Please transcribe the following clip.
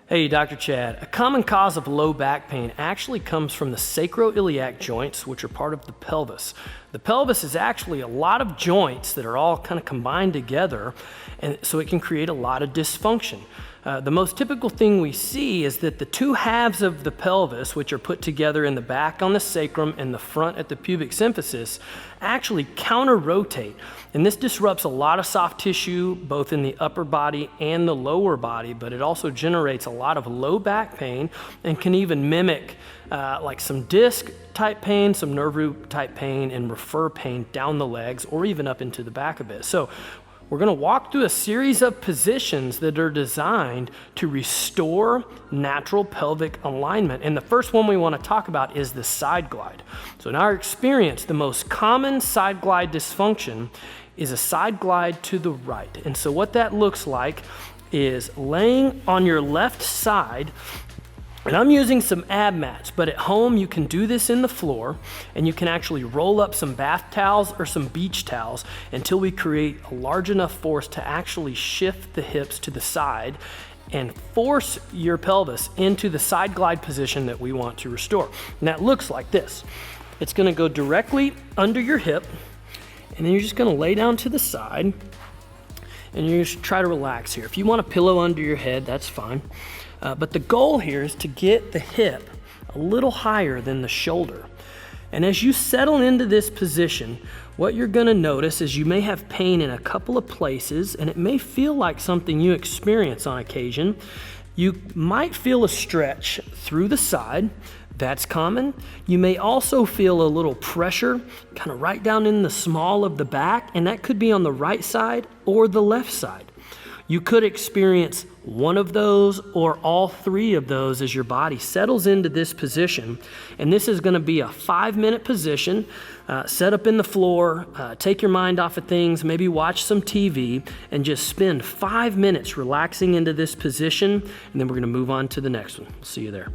Hey, Dr. Chad. A common cause of low back pain actually comes from the sacroiliac joints, which are part of the pelvis. The pelvis is actually a lot of joints that are all kind of combined together, and so it can create a lot of dysfunction. The most typical thing we see is that the two halves of the pelvis, which are put together in the back on the sacrum and the front at the pubic symphysis, actually counter-rotate. And this disrupts a lot of soft tissue, both in the upper body and the lower body, but it also generates a lot of low back pain and can even mimic like some disc type pain, some nerve root type pain, and refer pain down the legs or even up into the back a bit. So we're going to walk through a series of positions that are designed to restore natural pelvic alignment. And the first one we want to talk about is the side glide. So in our experience, the most common side glide dysfunction is a side glide to the right. And so what that looks like is laying on your left side. And I'm using some ab mats, but at home you can do this in the floor, and you can actually roll up some bath towels or some beach towels until we create a large enough force to actually shift the hips to the side and force your pelvis into the side glide position that we want to restore. And that looks like this. It's gonna go directly under your hip, and then you're just gonna lay down to the side, and you just try to relax here. If you want a pillow under your head, that's fine. But the goal here is to get the hip a little higher than the shoulder. And as you settle into this position, what you're gonna notice is you may have pain in a couple of places, and it may feel like something you experience on occasion. You might feel a stretch through the side. That's common. You may also feel a little pressure kind of right down in the small of the back, and that could be on the right side or the left side. You could experience one of those or all three of those as your body settles into this position. And this is going to be a 5-minute position. Set up in the floor, take your mind off of things, maybe watch some TV, and just spend 5 minutes relaxing into this position. And then we're going to move on to the next one. We'll see you there.